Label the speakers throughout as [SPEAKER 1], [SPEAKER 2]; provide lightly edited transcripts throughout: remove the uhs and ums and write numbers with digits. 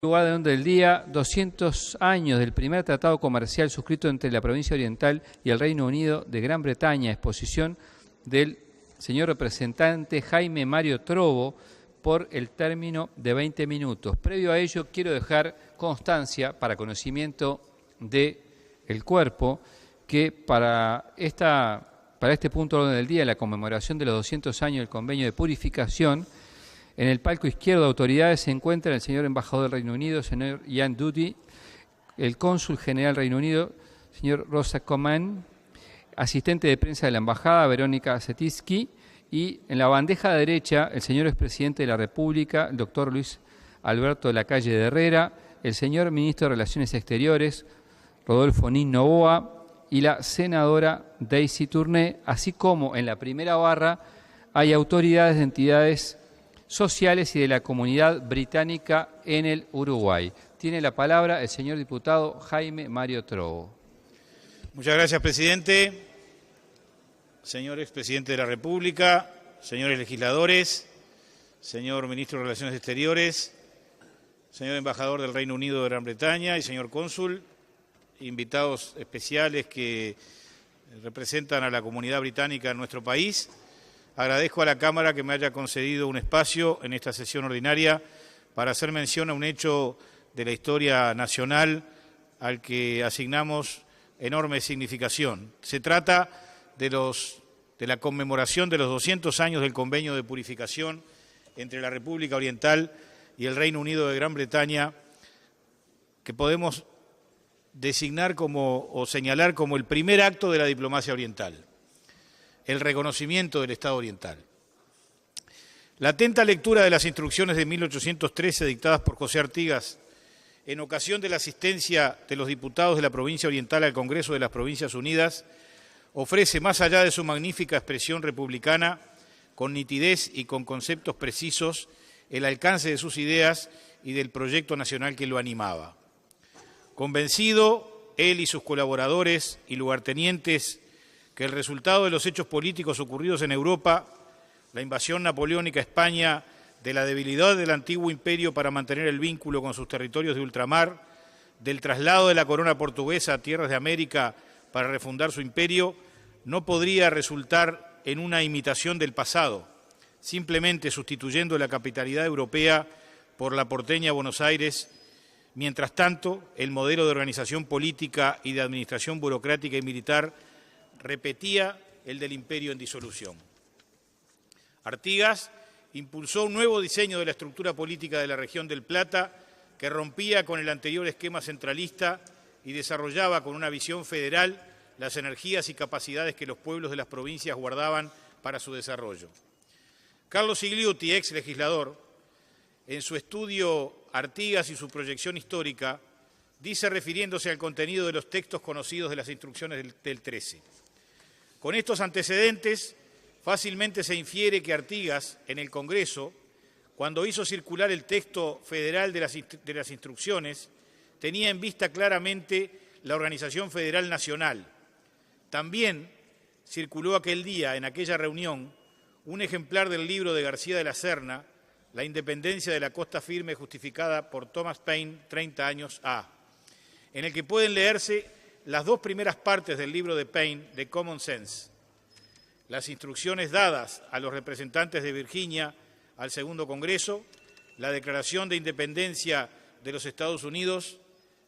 [SPEAKER 1] Lugar de donde el día 200 años del primer tratado comercial suscrito entre la provincia oriental y el Reino Unido de Gran Bretaña, exposición del señor representante Jaime Mario Trovo por el término de 20 minutos. Previo a ello, quiero dejar constancia para conocimiento del cuerpo que para este punto de orden del día, la conmemoración de los 200 años del convenio de purificación, en el palco izquierdo de autoridades se encuentra el señor embajador del Reino Unido, señor Ian Duty, el cónsul general del Reino Unido, señor Rosa Coman, asistente de prensa de la embajada, Verónica Zetiski, y en la bandeja derecha, el señor expresidente de la República, el doctor Luis Alberto de la Calle de Herrera, el señor ministro de Relaciones Exteriores, Rodolfo Nin Novoa, y la senadora Daisy Tourné, así como en la primera barra hay autoridades de entidades sociales y de la comunidad británica en el Uruguay. Tiene la palabra el señor diputado Jaime Mario Trovo.
[SPEAKER 2] Muchas gracias, presidente. Señor expresidente de la República, señores legisladores, señor ministro de Relaciones Exteriores, señor embajador del Reino Unido de Gran Bretaña y señor cónsul, invitados especiales que representan a la comunidad británica en nuestro país. Agradezco a la Cámara que me haya concedido un espacio en esta sesión ordinaria para hacer mención a un hecho de la historia nacional al que asignamos enorme significación. Se trata de la conmemoración de los 200 años del convenio de purificación entre la República Oriental y el Reino Unido de Gran Bretaña, que podemos designar o señalar como el primer acto de la diplomacia oriental, el reconocimiento del Estado oriental. La atenta lectura de las instrucciones de 1813 dictadas por José Artigas en ocasión de la asistencia de los diputados de la provincia oriental al Congreso de las Provincias Unidas ofrece, más allá de su magnífica expresión republicana, con nitidez y con conceptos precisos, el alcance de sus ideas y del proyecto nacional que lo animaba. Convencido, él y sus colaboradores y lugartenientes que el resultado de los hechos políticos ocurridos en Europa, la invasión napoleónica a España, de la debilidad del antiguo imperio para mantener el vínculo con sus territorios de ultramar, del traslado de la corona portuguesa a tierras de América para refundar su imperio, no podría resultar en una imitación del pasado, simplemente sustituyendo la capitalidad europea por la porteña Buenos Aires. Mientras tanto, el modelo de organización política y de administración burocrática y militar repetía el del imperio en disolución. Artigas impulsó un nuevo diseño de la estructura política de la región del Plata que rompía con el anterior esquema centralista y desarrollaba con una visión federal las energías y capacidades que los pueblos de las provincias guardaban para su desarrollo. Carlos Igliuti, ex legislador, en su estudio Artigas y su proyección histórica, dice, refiriéndose al contenido de los textos conocidos de las instrucciones del 13. Con estos antecedentes, fácilmente se infiere que Artigas, en el Congreso, cuando hizo circular el texto federal de las instrucciones, tenía en vista claramente la organización federal nacional. También circuló aquel día, en aquella reunión, un ejemplar del libro de García de la Serna, La independencia de la costa firme justificada por Thomas Paine, 30 años A, en el que pueden leerse las dos primeras partes del libro de Paine, de Common Sense, las instrucciones dadas a los representantes de Virginia al Segundo Congreso, la Declaración de Independencia de los Estados Unidos,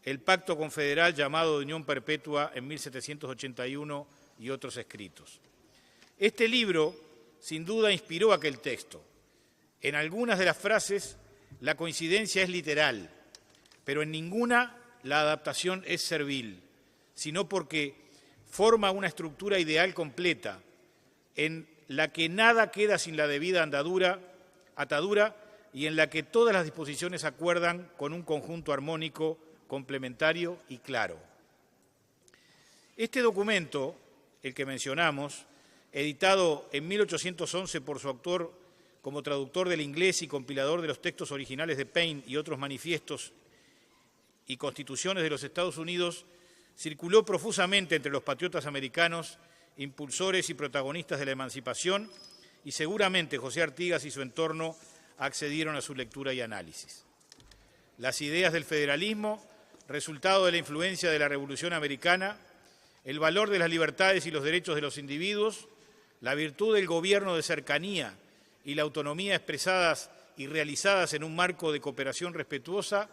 [SPEAKER 2] el Pacto Confederal llamado de Unión Perpetua en 1781 y otros escritos. Este libro, sin duda, inspiró aquel texto. En algunas de las frases la coincidencia es literal, pero en ninguna la adaptación es servil, sino porque forma una estructura ideal completa, en la que nada queda sin la debida atadura y en la que todas las disposiciones acuerdan con un conjunto armónico, complementario y claro. Este documento, el que mencionamos, editado en 1811 por su autor como traductor del inglés y compilador de los textos originales de Paine y otros manifiestos y constituciones de los Estados Unidos, circuló profusamente entre los patriotas americanos, impulsores y protagonistas de la emancipación, y seguramente José Artigas y su entorno accedieron a su lectura y análisis. las ideas del federalismo, resultado de la influencia de la Revolución Americana, el valor de las libertades y los derechos de los individuos, la virtud del gobierno de cercanía y la autonomía expresadas y realizadas en un marco de cooperación respetuosa,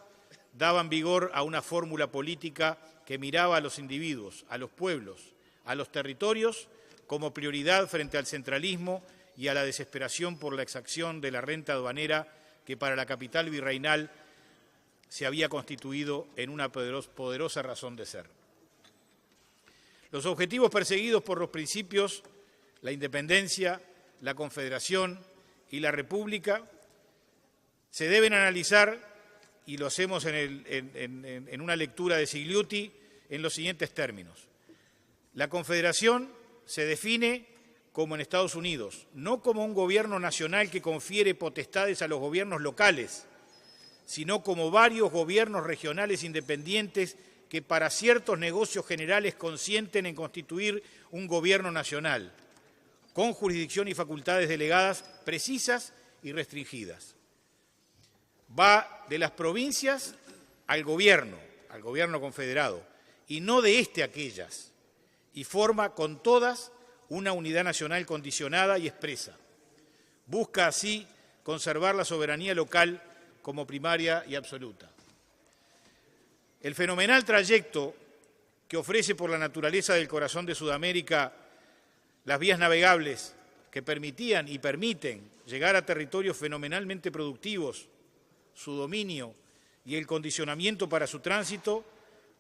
[SPEAKER 2] daban vigor a una fórmula política que miraba a los individuos, a los pueblos, a los territorios como prioridad frente al centralismo y a la desesperación por la exacción de la renta aduanera que para la capital virreinal se había constituido en una poderosa razón de ser. Los objetivos perseguidos por los principios, la independencia, la confederación y la república, se deben analizar, y lo hacemos en una lectura de Sigliuti, en los siguientes términos. La confederación se define como en Estados Unidos, no como un gobierno nacional que confiere potestades a los gobiernos locales, sino como varios gobiernos regionales independientes que para ciertos negocios generales consienten en constituir un gobierno nacional, con jurisdicción y facultades delegadas precisas y restringidas. Va de las provincias al gobierno confederado, y no de este a aquellas, y forma con todas una unidad nacional condicionada y expresa. Busca así conservar la soberanía local como primaria y absoluta. El fenomenal trayecto que ofrece por la naturaleza del corazón de Sudamérica las vías navegables que permitían y permiten llegar a territorios fenomenalmente productivos, su dominio y el condicionamiento para su tránsito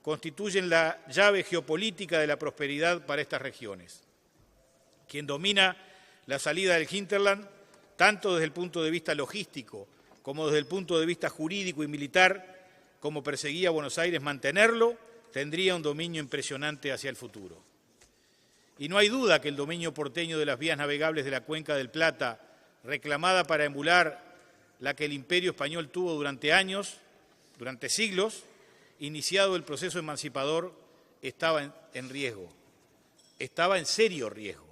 [SPEAKER 2] constituyen la llave geopolítica de la prosperidad para estas regiones. Quien domina la salida del hinterland, tanto desde el punto de vista logístico como desde el punto de vista jurídico y militar, como perseguía Buenos Aires mantenerlo, tendría un dominio impresionante hacia el futuro. Y no hay duda que el dominio porteño de las vías navegables de la Cuenca del Plata, reclamada para emular la que el Imperio Español tuvo durante años, durante siglos, iniciado el proceso emancipador, estaba en riesgo, estaba en serio riesgo.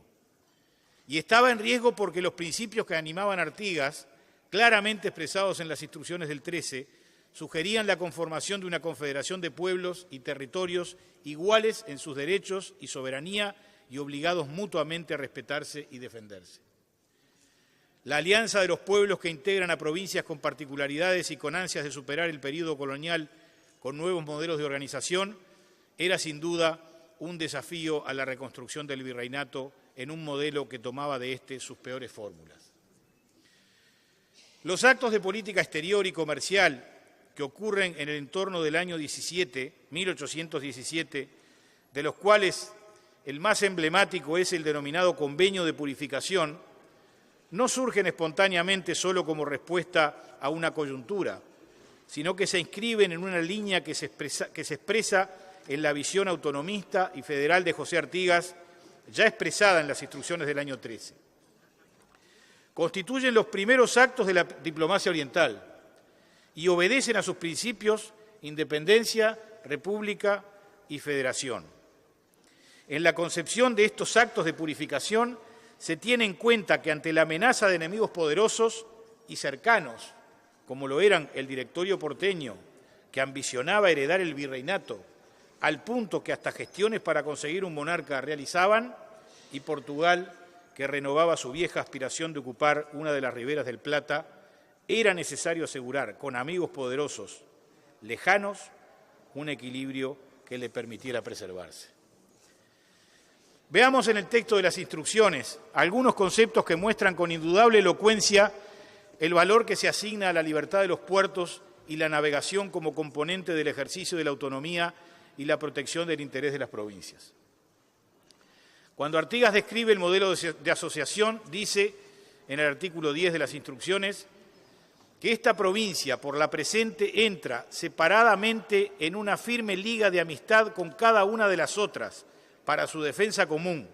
[SPEAKER 2] Y estaba en riesgo porque los principios que animaban a Artigas, claramente expresados en las instrucciones del 13, sugerían la conformación de una confederación de pueblos y territorios iguales en sus derechos y soberanía y obligados mutuamente a respetarse y defenderse. La alianza de los pueblos que integran a provincias con particularidades y con ansias de superar el período colonial con nuevos modelos de organización era sin duda un desafío a la reconstrucción del virreinato en un modelo que tomaba de éste sus peores fórmulas. Los actos de política exterior y comercial que ocurren en el entorno del año 1817, de los cuales el más emblemático es el denominado Convenio de Purificación, no surgen espontáneamente solo como respuesta a una coyuntura, sino que se inscriben en una línea que se expresa en la visión autonomista y federal de José Artigas, ya expresada en las instrucciones del año 13. Constituyen los primeros actos de la diplomacia oriental y obedecen a sus principios independencia, república y federación. En la concepción de estos actos de purificación se tiene en cuenta que ante la amenaza de enemigos poderosos y cercanos, como lo eran el directorio porteño, que ambicionaba heredar el virreinato, al punto que hasta gestiones para conseguir un monarca realizaban, y Portugal, que renovaba su vieja aspiración de ocupar una de las riberas del Plata, era necesario asegurar con amigos poderosos, lejanos, un equilibrio que le permitiera preservarse. Veamos en el texto de las instrucciones algunos conceptos que muestran con indudable elocuencia el valor que se asigna a la libertad de los puertos y la navegación como componente del ejercicio de la autonomía y la protección del interés de las provincias. Cuando Artigas describe el modelo de asociación, dice en el artículo 10 de las instrucciones que esta provincia, por la presente, entra separadamente en una firme liga de amistad con cada una de las otras para su defensa común,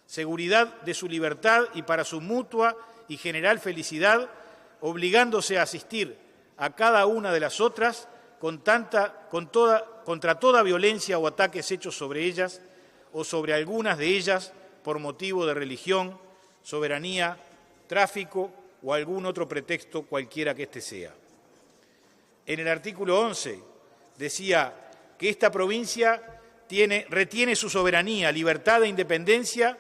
[SPEAKER 2] seguridad de su libertad y para su mutua y general felicidad, obligándose a asistir a cada una de las otras contra toda violencia o ataques hechos sobre ellas o sobre algunas de ellas por motivo de religión, soberanía, tráfico o algún otro pretexto cualquiera que éste sea. en el artículo 11 decía que esta provincia retiene su soberanía, libertad e independencia,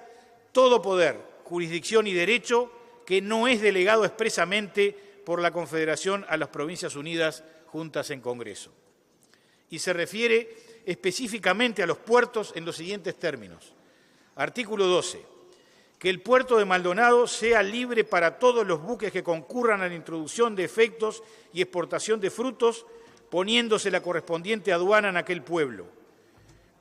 [SPEAKER 2] todo poder, jurisdicción y derecho que no es delegado expresamente por la Confederación a las Provincias Unidas juntas en Congreso. Y se refiere específicamente a los puertos en los siguientes términos. Artículo 12. Que el puerto de Maldonado sea libre para todos los buques que concurran a la introducción de efectos y exportación de frutos, poniéndose la correspondiente aduana en aquel pueblo.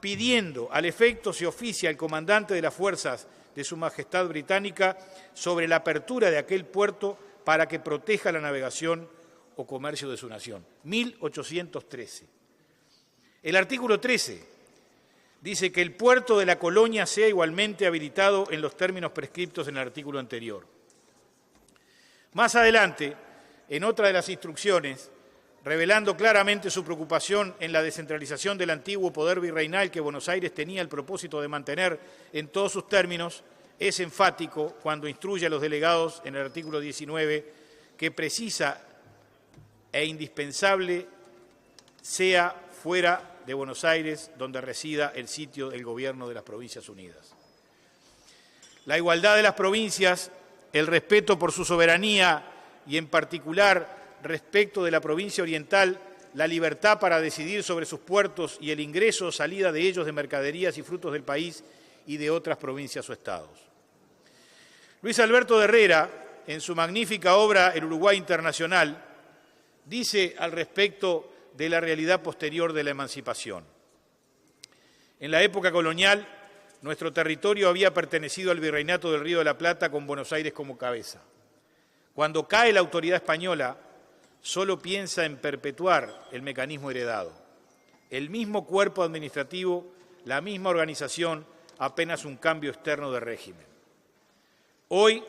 [SPEAKER 2] Pidiendo al efecto se oficia el comandante de las fuerzas de Su Majestad Británica sobre la apertura de aquel puerto para que proteja la navegación o comercio de su nación. 1813. El artículo 13 dice que el puerto de la colonia sea igualmente habilitado en los términos prescriptos en el artículo anterior. Más adelante, en otra de las instrucciones, revelando claramente su preocupación en la descentralización del antiguo poder virreinal que Buenos Aires tenía el propósito de mantener en todos sus términos, es enfático cuando instruye a los delegados en el artículo 19 que precisa e indispensable sea fuera de Buenos Aires donde resida el sitio del gobierno de las Provincias Unidas. La igualdad de las provincias, el respeto por su soberanía y en particular respecto de la provincia oriental, la libertad para decidir sobre sus puertos y el ingreso o salida de ellos de mercaderías y frutos del país y de otras provincias o estados. Luis Alberto de Herrera, en su magnífica obra El Uruguay Internacional, dice al respecto de la realidad posterior de la emancipación. En la época colonial, nuestro territorio había pertenecido al Virreinato del Río de la Plata con Buenos Aires como cabeza. Cuando cae la autoridad española, solo piensa en perpetuar el mecanismo heredado. El mismo cuerpo administrativo, la misma organización, apenas un cambio externo de régimen. Hoy,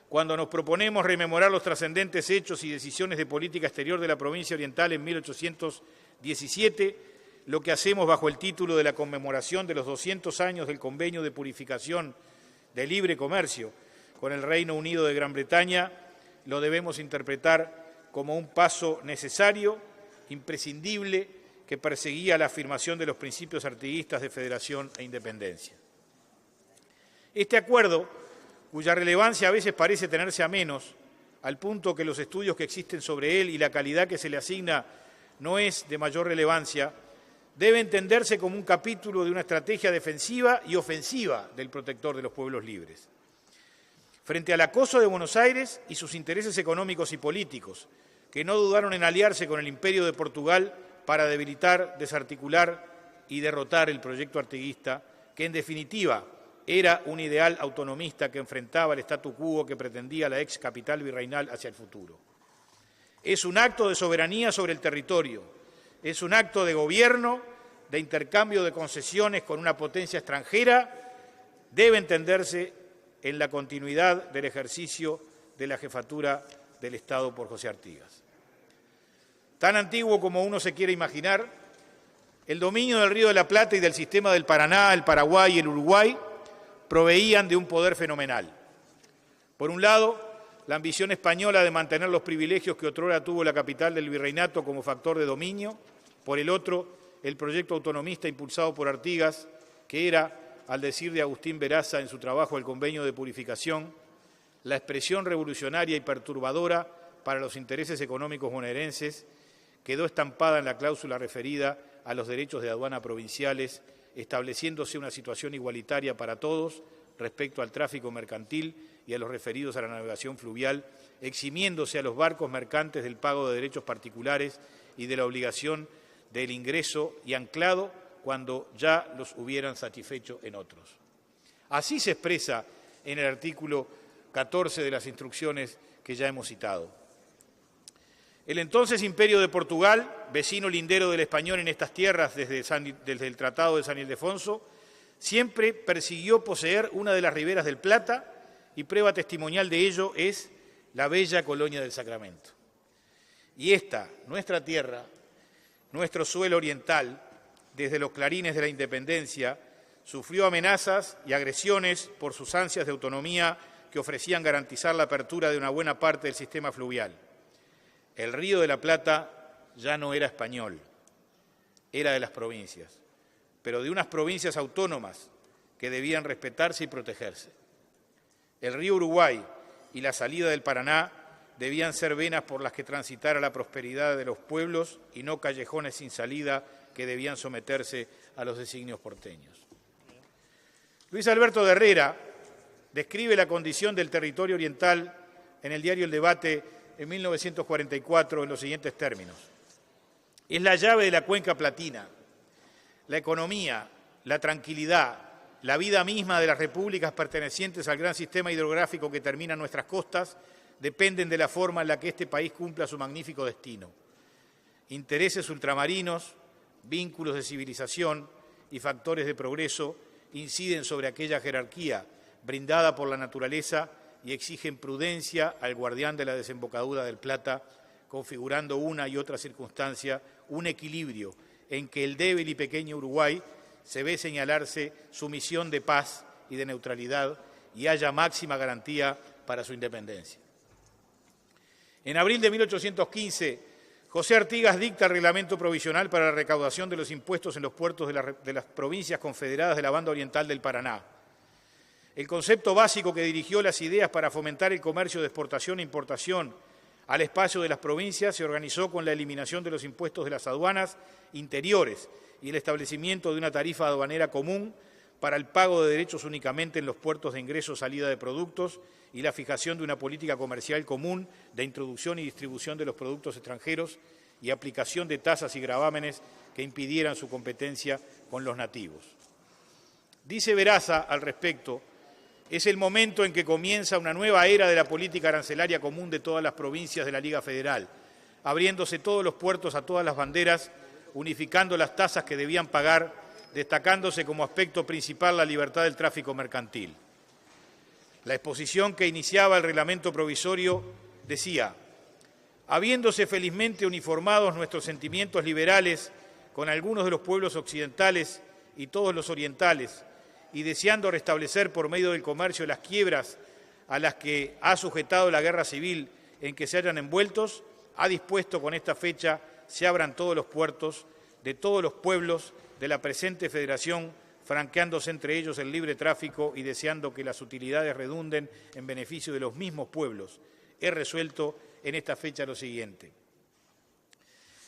[SPEAKER 2] cuando nos proponemos rememorar los trascendentes hechos y decisiones de política exterior de la provincia oriental en 1817, lo que hacemos bajo el título de la conmemoración de los 200 años del Convenio de Purificación de Libre Comercio con el Reino Unido de Gran Bretaña, lo debemos interpretar como un paso necesario, imprescindible, que perseguía la afirmación de los principios artiguistas de federación e independencia. Este acuerdo, cuya relevancia a veces parece tenerse a menos, al punto que los estudios que existen sobre él y la calidad que se le asigna no es de mayor relevancia, debe entenderse como un capítulo de una estrategia defensiva y ofensiva del protector de los pueblos libres. Frente al acoso de Buenos Aires y sus intereses económicos y políticos, que no dudaron en aliarse con el Imperio de Portugal para debilitar, desarticular y derrotar el proyecto artiguista, que en definitiva era un ideal autonomista que enfrentaba el statu quo que pretendía la ex capital virreinal hacia el futuro. Es un acto de soberanía sobre el territorio, es un acto de gobierno, de intercambio de concesiones con una potencia extranjera, debe entenderse en la continuidad del ejercicio de la jefatura del Estado por José Artigas. Tan antiguo como uno se quiere imaginar, el dominio del Río de la Plata y del sistema del Paraná, el Paraguay y el Uruguay proveían de un poder fenomenal. Por un lado, la ambición española de mantener los privilegios que otrora tuvo la capital del virreinato como factor de dominio. Por el otro, el proyecto autonomista impulsado por Artigas, que era, al decir de Agustín Veraza en su trabajo El Convenio de Purificación, la expresión revolucionaria y perturbadora para los intereses económicos bonaerenses, quedó estampada en la cláusula referida a los derechos de aduana provinciales, estableciéndose una situación igualitaria para todos respecto al tráfico mercantil y a los referidos a la navegación fluvial, eximiéndose a los barcos mercantes del pago de derechos particulares y de la obligación del ingreso y anclado cuando ya los hubieran satisfecho en otros. Así se expresa en el artículo 14 de las instrucciones que ya hemos citado. El entonces Imperio de Portugal, vecino lindero del español en estas tierras desde el Tratado de San Ildefonso, siempre persiguió poseer una de las riberas del Plata y prueba testimonial de ello es la bella colonia del Sacramento. Y esta, nuestra tierra, nuestro suelo oriental, desde los clarines de la independencia, sufrió amenazas y agresiones por sus ansias de autonomía que ofrecían garantizar la apertura de una buena parte del sistema fluvial. El Río de la Plata ya no era español, era de las provincias, pero de unas provincias autónomas que debían respetarse y protegerse. El río Uruguay y la salida del Paraná debían ser venas por las que transitara la prosperidad de los pueblos y no callejones sin salida que debían someterse a los designios porteños. Luis Alberto de Herrera describe la condición del territorio oriental en el diario El Debate en 1944 en los siguientes términos. Es la llave de la cuenca platina, la economía, la tranquilidad, la vida misma de las repúblicas pertenecientes al gran sistema hidrográfico que termina en nuestras costas dependen de la forma en la que este país cumpla su magnífico destino. Intereses ultramarinos, vínculos de civilización y factores de progreso inciden sobre aquella jerarquía brindada por la naturaleza y exigen prudencia al guardián de la desembocadura del Plata, configurando una y otra circunstancia un equilibrio en que el débil y pequeño Uruguay se ve señalarse su misión de paz y de neutralidad y haya máxima garantía para su independencia. En abril de 1815, José Artigas dicta el reglamento provisional para la recaudación de los impuestos en los puertos de las provincias confederadas de la banda oriental del Paraná. El concepto básico que dirigió las ideas para fomentar el comercio de exportación e importación al espacio de las provincias se organizó con la eliminación de los impuestos de las aduanas interiores y el establecimiento de una tarifa aduanera común para el pago de derechos únicamente en los puertos de ingreso o salida de productos y la fijación de una política comercial común de introducción y distribución de los productos extranjeros y aplicación de tasas y gravámenes que impidieran su competencia con los nativos. Dice Veraza al respecto: es el momento en que comienza una nueva era de la política arancelaria común de todas las provincias de la Liga Federal, abriéndose todos los puertos a todas las banderas, unificando las tasas que debían pagar, destacándose como aspecto principal la libertad del tráfico mercantil. La exposición que iniciaba el reglamento provisorio decía: habiéndose felizmente uniformados nuestros sentimientos liberales con algunos de los pueblos occidentales y todos los orientales, y deseando restablecer por medio del comercio las quiebras a las que ha sujetado la guerra civil en que se hayan envueltos, ha dispuesto con esta fecha se abran todos los puertos de todos los pueblos de la presente federación, franqueándose entre ellos el libre tráfico y deseando que las utilidades redunden en beneficio de los mismos pueblos. He resuelto en esta fecha lo siguiente.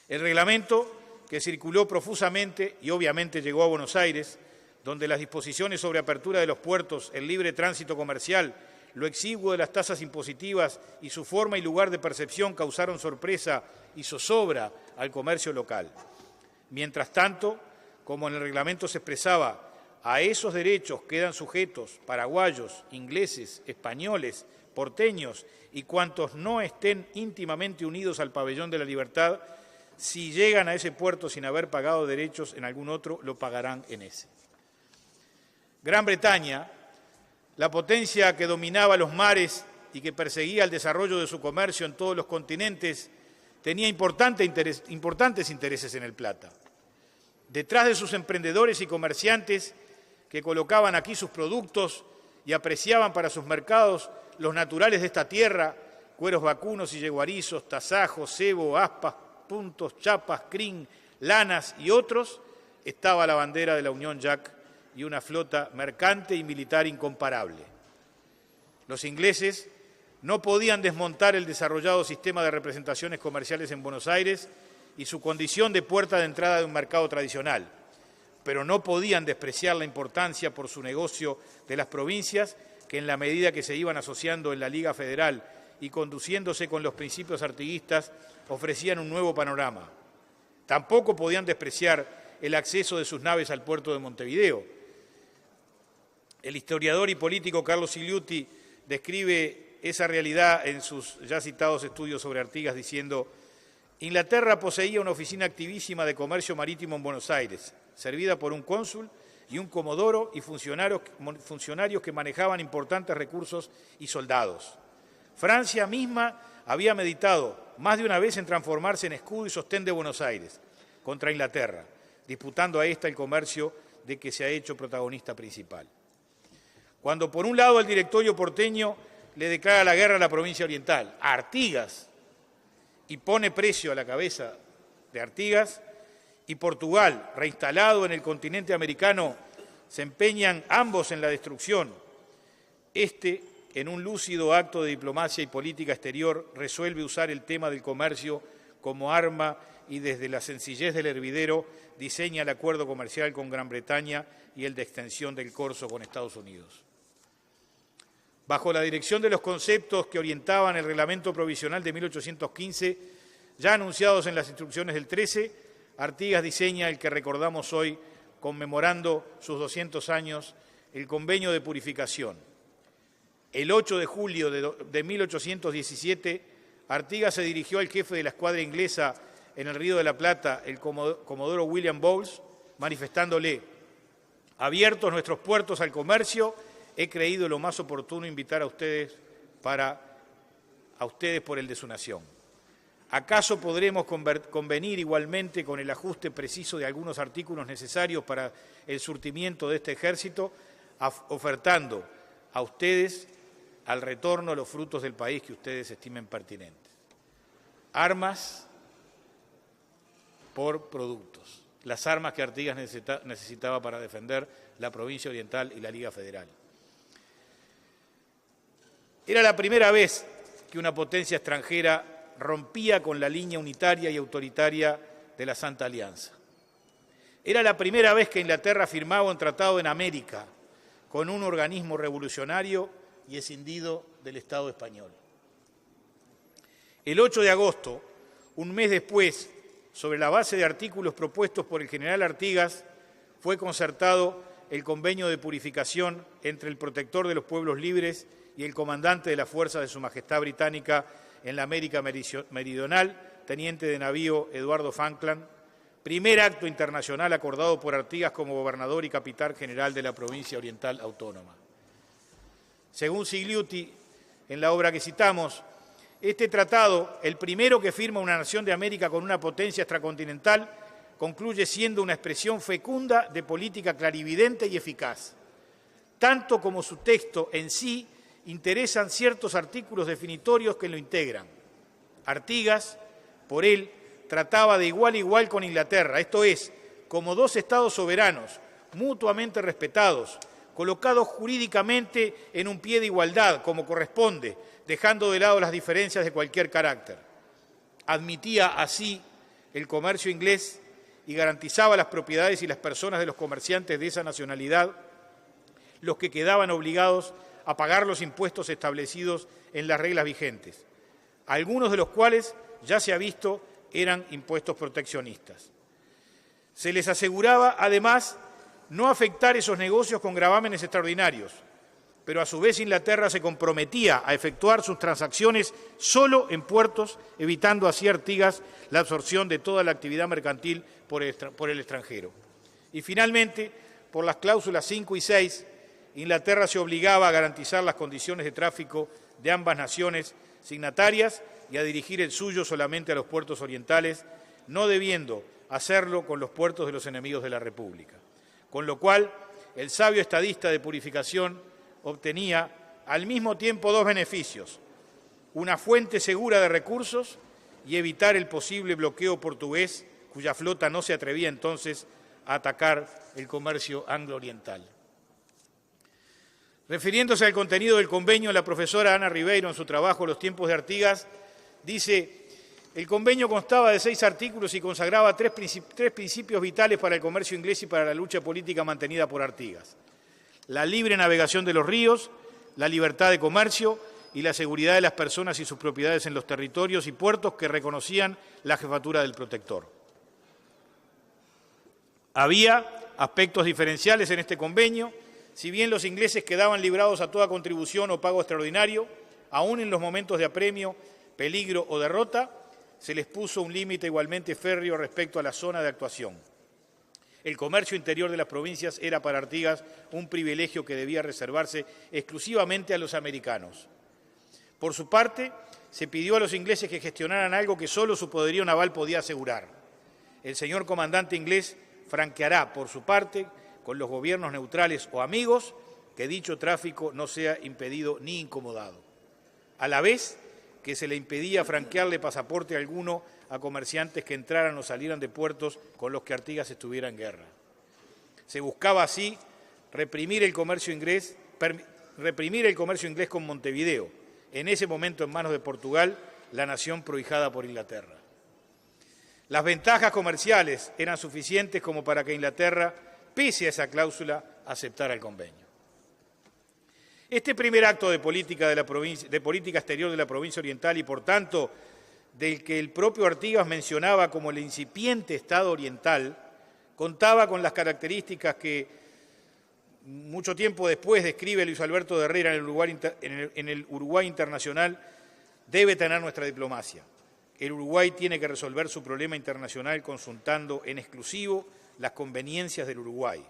[SPEAKER 2] El reglamento, que circuló profusamente y obviamente llegó a Buenos Aires, donde las disposiciones sobre apertura de los puertos, el libre tránsito comercial, lo exiguo de las tasas impositivas y su forma y lugar de percepción causaron sorpresa y zozobra al comercio local. Mientras tanto, como en el reglamento se expresaba, a esos derechos quedan sujetos paraguayos, ingleses, españoles, porteños y cuantos no estén íntimamente unidos al pabellón de la libertad, si llegan a ese puerto sin haber pagado derechos en algún otro, lo pagarán en ese. Gran Bretaña, la potencia que dominaba los mares y que perseguía el desarrollo de su comercio en todos los continentes, tenía importantes intereses en el Plata. Detrás de sus emprendedores y comerciantes que colocaban aquí sus productos y apreciaban para sus mercados los naturales de esta tierra, cueros vacunos y yeguarizos, tasajos, cebo, aspas, puntos, chapas, crin, lanas y otros, estaba la bandera de la Unión Jack y una flota mercante y militar incomparable. Los ingleses no podían desmontar el desarrollado sistema de representaciones comerciales en Buenos Aires y su condición de puerta de entrada de un mercado tradicional, pero no podían despreciar la importancia por su negocio de las provincias que en la medida que se iban asociando en la Liga Federal y conduciéndose con los principios artiguistas ofrecían un nuevo panorama. Tampoco podían despreciar el acceso de sus naves al puerto de Montevideo. El historiador y político Carlos Iliuti describe esa realidad en sus ya citados estudios sobre Artigas diciendo: Inglaterra poseía una oficina activísima de comercio marítimo en Buenos Aires, servida por un cónsul y un comodoro y funcionarios que manejaban importantes recursos y soldados. Francia misma había meditado más de una vez en transformarse en escudo y sostén de Buenos Aires contra Inglaterra, disputando a esta el comercio de que se ha hecho protagonista principal. Cuando por un lado el directorio porteño le declara la guerra a la provincia oriental, a Artigas, y pone precio a la cabeza de Artigas, y Portugal, reinstalado en el continente americano, se empeñan ambos en la destrucción. En un lúcido acto de diplomacia y política exterior, resuelve usar el tema del comercio como arma y desde la sencillez del hervidero diseña el acuerdo comercial con Gran Bretaña y el de extensión del Corso con Estados Unidos. Bajo la dirección de los conceptos que orientaban el reglamento provisional de 1815, ya anunciados en las instrucciones del 13, Artigas diseña el que recordamos hoy, conmemorando sus 200 años, el Convenio de Purificación. El 8 de julio de 1817, Artigas se dirigió al jefe de la escuadra inglesa en el Río de la Plata, el comodoro William Bowles, manifestándole: abiertos nuestros puertos al comercio, he creído lo más oportuno invitar a ustedes por el de su nación. ¿Acaso podremos convenir igualmente con el ajuste preciso de algunos artículos necesarios para el surtimiento de este ejército, ofertando a ustedes al retorno los frutos del país que ustedes estimen pertinentes? Armas por productos, las armas que Artigas necesitaba para defender la provincia oriental y la Liga Federal. Era la primera vez que una potencia extranjera rompía con la línea unitaria y autoritaria de la Santa Alianza. Era la primera vez que Inglaterra firmaba un tratado en América con un organismo revolucionario y escindido del Estado español. El 8 de agosto, un mes después, sobre la base de artículos propuestos por el general Artigas, fue concertado el convenio de purificación entre el protector de los pueblos libres y el comandante de la fuerza de Su Majestad Británica en la América Meridional, teniente de navío Eduardo Falkland, primer acto internacional acordado por Artigas como gobernador y capitán general de la provincia oriental autónoma. Según Sigliuti, en la obra que citamos, este tratado, el primero que firma una nación de América con una potencia extracontinental, concluye siendo una expresión fecunda de política clarividente y eficaz. Tanto como su texto en sí, interesan ciertos artículos definitorios que lo integran. Artigas, por él, trataba de igual a igual con Inglaterra, esto es, como dos estados soberanos, mutuamente respetados, colocados jurídicamente en un pie de igualdad, como corresponde, dejando de lado las diferencias de cualquier carácter. Admitía así el comercio inglés y garantizaba las propiedades y las personas de los comerciantes de esa nacionalidad, los que quedaban obligados a pagar los impuestos establecidos en las reglas vigentes, algunos de los cuales, ya se ha visto, eran impuestos proteccionistas. Se les aseguraba, además, no afectar esos negocios con gravámenes extraordinarios, pero a su vez Inglaterra se comprometía a efectuar sus transacciones solo en puertos, evitando así Artigas la absorción de toda la actividad mercantil por el extranjero. Y finalmente, por las cláusulas 5 y 6, Inglaterra se obligaba a garantizar las condiciones de tráfico de ambas naciones signatarias y a dirigir el suyo solamente a los puertos orientales, no debiendo hacerlo con los puertos de los enemigos de la República. Con lo cual, el sabio estadista de purificación obtenía al mismo tiempo dos beneficios: una fuente segura de recursos y evitar el posible bloqueo portugués, cuya flota no se atrevía entonces a atacar el comercio anglo-oriental. Refiriéndose al contenido del convenio, la profesora Ana Ribeiro, en su trabajo Los tiempos de Artigas, dice: el convenio constaba de 6 artículos y consagraba tres principios vitales para el comercio inglés y para la lucha política mantenida por Artigas: la libre navegación de los ríos, la libertad de comercio y la seguridad de las personas y sus propiedades en los territorios y puertos que reconocían la jefatura del protector. Había aspectos diferenciales en este convenio. Si bien los ingleses quedaban librados a toda contribución o pago extraordinario, aún en los momentos de apremio, peligro o derrota, se les puso un límite igualmente férreo respecto a la zona de actuación. El comercio interior de las provincias era para Artigas un privilegio que debía reservarse exclusivamente a los americanos. Por su parte, se pidió a los ingleses que gestionaran algo que solo su poderío naval podía asegurar. El señor comandante inglés franqueará, por su parte, con los gobiernos neutrales o amigos, que dicho tráfico no sea impedido ni incomodado. A la vez, que se le impedía franquearle pasaporte alguno a comerciantes que entraran o salieran de puertos con los que Artigas estuviera en guerra. Se buscaba así reprimir el comercio inglés con Montevideo, en ese momento en manos de Portugal, la nación prohijada por Inglaterra. Las ventajas comerciales eran suficientes como para que Inglaterra, pese a esa cláusula, aceptara el convenio. Este primer acto de política exterior de la provincia oriental y, por tanto, del que el propio Artigas mencionaba como el incipiente Estado oriental, contaba con las características que mucho tiempo después describe Luis Alberto de Herrera en el Uruguay internacional, debe tener nuestra diplomacia. El Uruguay tiene que resolver su problema internacional consultando en exclusivo las conveniencias del Uruguay,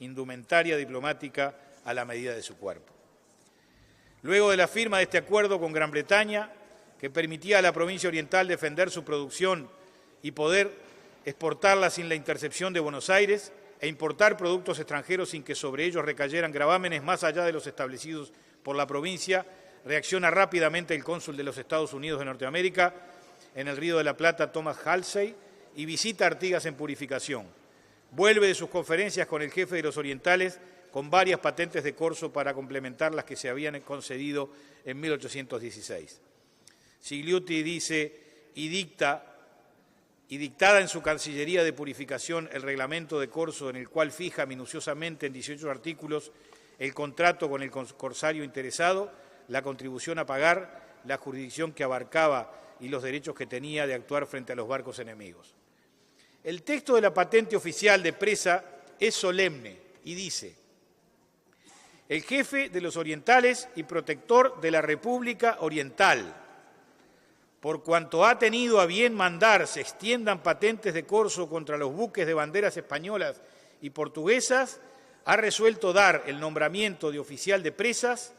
[SPEAKER 2] indumentaria diplomática a la medida de su cuerpo. Luego de la firma de este acuerdo con Gran Bretaña, que permitía a la provincia oriental defender su producción y poder exportarla sin la intercepción de Buenos Aires e importar productos extranjeros sin que sobre ellos recayeran gravámenes más allá de los establecidos por la provincia, reacciona rápidamente el cónsul de los Estados Unidos de Norteamérica en el Río de la Plata, Thomas Halsey, y visita a Artigas en Purificación. Vuelve de sus conferencias con el jefe de los orientales con varias patentes de corso para complementar las que se habían concedido en 1816. Gigliotti dice, dictada en su Cancillería de Purificación el reglamento de corso en el cual fija minuciosamente en 18 artículos el contrato con el corsario interesado, la contribución a pagar, la jurisdicción que abarcaba y los derechos que tenía de actuar frente a los barcos enemigos. El texto de la patente oficial de presa es solemne y dice: el jefe de los orientales y protector de la República Oriental, por cuanto ha tenido a bien mandar se extiendan patentes de corso contra los buques de banderas españolas y portuguesas, ha resuelto dar el nombramiento de oficial de presas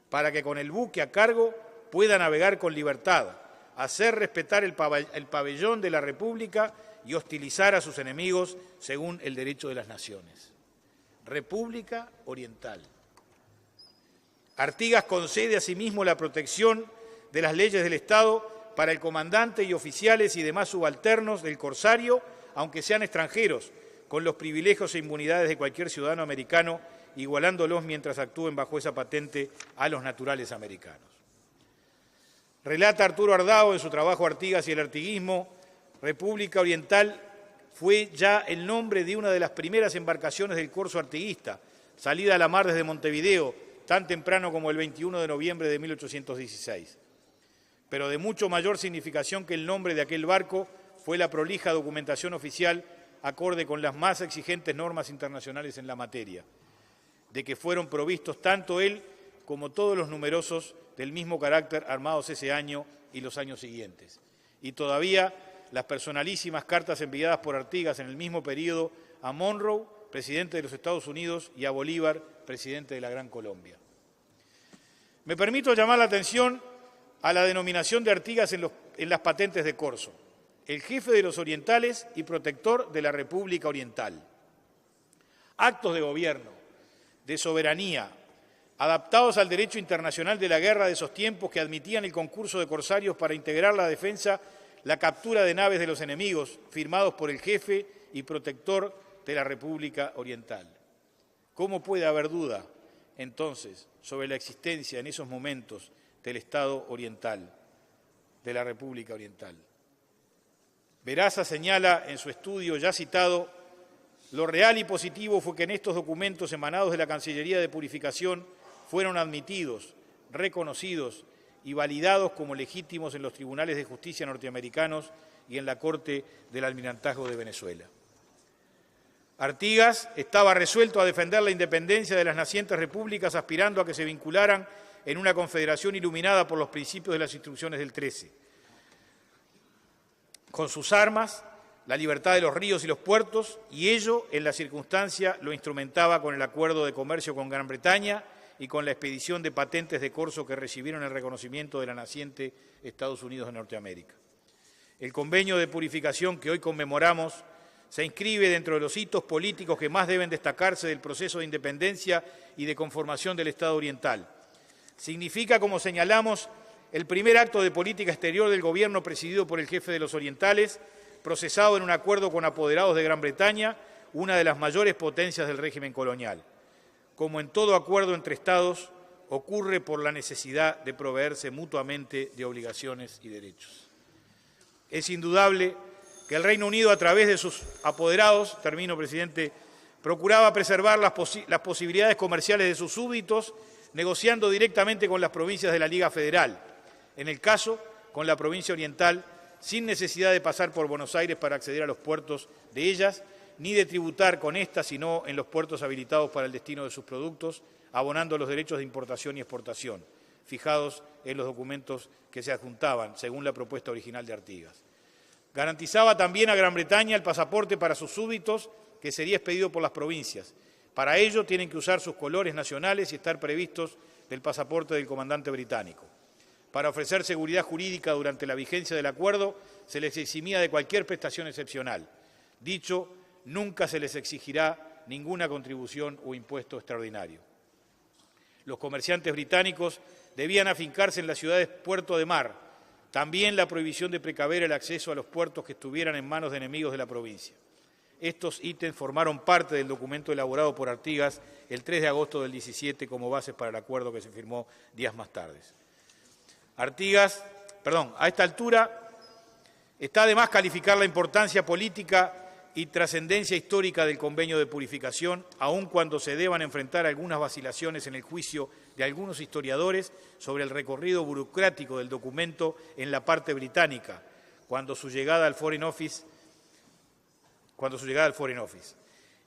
[SPEAKER 2] para que con el buque a cargo pueda navegar con libertad, hacer respetar el pabellón de la República y hostilizar a sus enemigos según el derecho de las naciones. República Oriental. Artigas concede asimismo la protección de las leyes del Estado para el comandante y oficiales y demás subalternos del corsario, aunque sean extranjeros, con los privilegios e inmunidades de cualquier ciudadano americano, igualándolos mientras actúen bajo esa patente a los naturales americanos. Relata Arturo Ardao en su trabajo Artigas y el artiguismo, República Oriental fue ya el nombre de una de las primeras embarcaciones del corso artiguista, salida a la mar desde Montevideo, tan temprano como el 21 de noviembre de 1816. Pero de mucho mayor significación que el nombre de aquel barco fue la prolija documentación oficial acorde con las más exigentes normas internacionales en la materia, de que fueron provistos tanto él como todos los numerosos del mismo carácter armados ese año y los años siguientes. Y todavía las personalísimas cartas enviadas por Artigas en el mismo periodo a Monroe, presidente de los Estados Unidos, y a Bolívar, presidente de la Gran Colombia. Me permito llamar la atención a la denominación de Artigas en las patentes de corso: el jefe de los orientales y protector de la República Oriental. Actos de gobierno, de soberanía, adaptados al derecho internacional de la guerra de esos tiempos que admitían el concurso de corsarios para integrar la defensa, la captura de naves de los enemigos, firmados por el jefe y protector de la República Oriental. ¿Cómo puede haber duda, entonces, sobre la existencia en esos momentos del Estado oriental, de la República Oriental? Veraza señala en su estudio ya citado: lo real y positivo fue que en estos documentos emanados de la Cancillería de Purificación fueron admitidos, reconocidos y validados como legítimos en los tribunales de justicia norteamericanos y en la Corte del Almirantazgo de Venezuela. Artigas estaba resuelto a defender la independencia de las nacientes repúblicas, aspirando a que se vincularan en una confederación iluminada por los principios de las instrucciones del 13. Con sus armas, la libertad de los ríos y los puertos, y ello, en la circunstancia, lo instrumentaba con el acuerdo de comercio con Gran Bretaña y con la expedición de patentes de corso que recibieron el reconocimiento de la naciente Estados Unidos de Norteamérica. El convenio de purificación que hoy conmemoramos se inscribe dentro de los hitos políticos que más deben destacarse del proceso de independencia y de conformación del Estado oriental. Significa, como señalamos, el primer acto de política exterior del gobierno presidido por el jefe de los orientales, procesado en un acuerdo con apoderados de Gran Bretaña, una de las mayores potencias del régimen colonial. Como en todo acuerdo entre Estados, ocurre por la necesidad de proveerse mutuamente de obligaciones y derechos. Es indudable que el Reino Unido, a través de sus apoderados, termino, presidente, procuraba preservar las posibilidades comerciales de sus súbditos, negociando directamente con las provincias de la Liga Federal, en el caso con la provincia oriental, sin necesidad de pasar por Buenos Aires para acceder a los puertos de ellas, ni de tributar con éstas, sino en los puertos habilitados para el destino de sus productos, abonando los derechos de importación y exportación, fijados en los documentos que se adjuntaban, según la propuesta original de Artigas. Garantizaba también a Gran Bretaña el pasaporte para sus súbditos, que sería expedido por las provincias. Para ello tienen que usar sus colores nacionales y estar previstos del pasaporte del comandante británico. Para ofrecer seguridad jurídica durante la vigencia del acuerdo, se les eximía de cualquier prestación excepcional. Dicho, nunca se les exigirá ninguna contribución o impuesto extraordinario. Los comerciantes británicos debían afincarse en las ciudades puerto de mar. También la prohibición de precaver el acceso a los puertos que estuvieran en manos de enemigos de la provincia. Estos ítems formaron parte del documento elaborado por Artigas el 3 de agosto del 17 como bases para el acuerdo que se firmó días más tarde. A esta altura está de más calificar la importancia política y trascendencia histórica del convenio de purificación, aun cuando se deban enfrentar algunas vacilaciones en el juicio de algunos historiadores sobre el recorrido burocrático del documento en la parte británica, cuando su llegada al Foreign Office.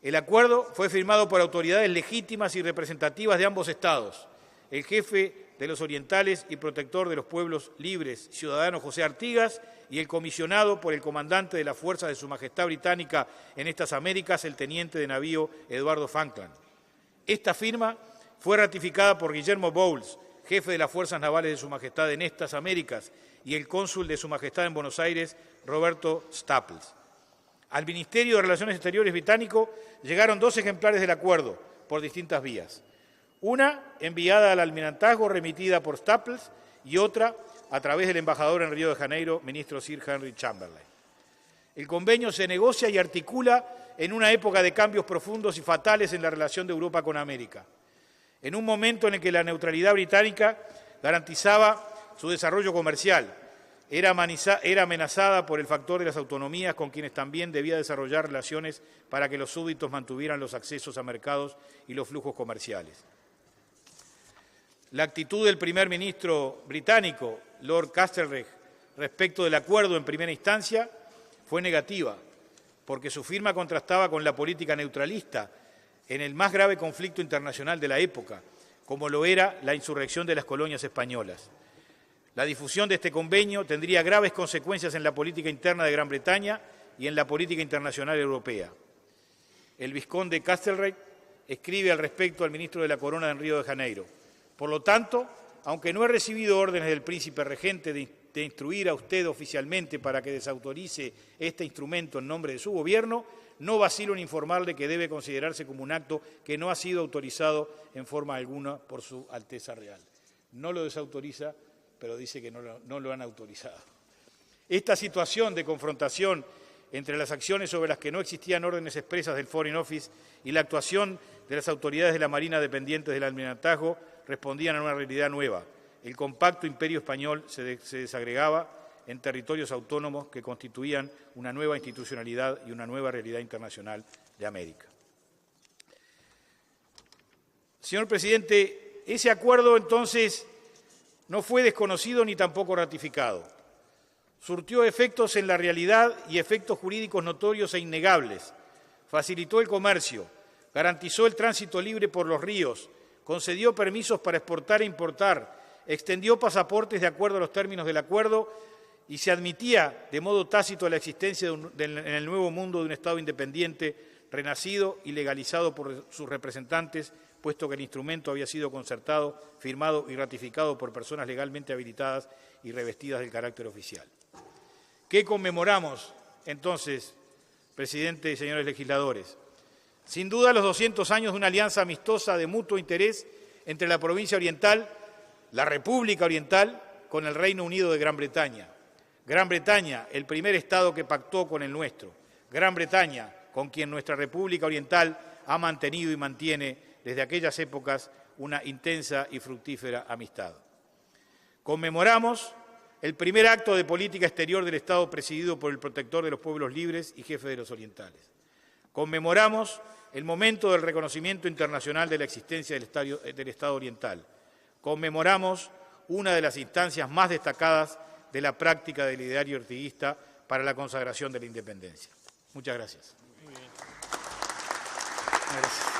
[SPEAKER 2] El acuerdo fue firmado por autoridades legítimas y representativas de ambos estados. El jefe de los orientales y protector de los pueblos libres, ciudadano José Artigas, y el comisionado por el comandante de las fuerzas de Su Majestad Británica en estas Américas, el teniente de navío Eduardo Falkland. Esta firma fue ratificada por Guillermo Bowles, jefe de las Fuerzas Navales de Su Majestad en estas Américas, y el cónsul de Su Majestad en Buenos Aires, Roberto Staples. Al Ministerio de Relaciones Exteriores británico llegaron 2 ejemplares del acuerdo por distintas vías. Una enviada al almirantazgo remitida por Staples y otra a través del embajador en Río de Janeiro, ministro Sir Henry Chamberlain. El convenio se negocia y articula en una época de cambios profundos y fatales en la relación de Europa con América, en un momento en el que la neutralidad británica garantizaba su desarrollo comercial, era amenazada por el factor de las autonomías con quienes también debía desarrollar relaciones para que los súbditos mantuvieran los accesos a mercados y los flujos comerciales. La actitud del primer ministro británico, Lord Castlereagh, respecto del acuerdo en primera instancia fue negativa, porque su firma contrastaba con la política neutralista en el más grave conflicto internacional de la época, como lo era la insurrección de las colonias españolas. La difusión de este convenio tendría graves consecuencias en la política interna de Gran Bretaña y en la política internacional europea. El vizconde Castlereagh escribe al respecto al ministro de la Corona en Río de Janeiro. Por lo tanto, aunque no he recibido órdenes del príncipe regente de instruir a usted oficialmente para que desautorice este instrumento en nombre de su gobierno, no vacilo en informarle que debe considerarse como un acto que no ha sido autorizado en forma alguna por su Alteza Real. No lo desautoriza, pero dice que no lo han autorizado. Esta situación de confrontación entre las acciones sobre las que no existían órdenes expresas del Foreign Office y la actuación de las autoridades de la Marina dependientes del almirantazgo respondían a una realidad nueva. El compacto imperio español se desagregaba en territorios autónomos que constituían una nueva institucionalidad y una nueva realidad internacional de América. Señor presidente, ese acuerdo entonces no fue desconocido ni tampoco ratificado. Surtió efectos en la realidad y efectos jurídicos notorios e innegables. Facilitó el comercio, garantizó el tránsito libre por los ríos, concedió permisos para exportar e importar, extendió pasaportes de acuerdo a los términos del acuerdo y se admitía de modo tácito la existencia en el Nuevo Mundo de un Estado independiente, renacido y legalizado por sus representantes, puesto que el instrumento había sido concertado, firmado y ratificado por personas legalmente habilitadas y revestidas del carácter oficial. ¿Qué conmemoramos entonces, presidente y señores legisladores? Sin duda los 200 años de una alianza amistosa de mutuo interés entre la provincia oriental, la República Oriental con el Reino Unido de Gran Bretaña. Gran Bretaña, el primer Estado que pactó con el nuestro. Gran Bretaña, con quien nuestra República Oriental ha mantenido y mantiene desde aquellas épocas una intensa y fructífera amistad. Conmemoramos el primer acto de política exterior del Estado presidido por el protector de los pueblos libres y jefe de los orientales. Conmemoramos el momento del reconocimiento internacional de la existencia del Estado oriental. Conmemoramos una de las instancias más destacadas de la práctica del ideario ortiguista para la consagración de la independencia. Muchas gracias.
[SPEAKER 3] Gracias.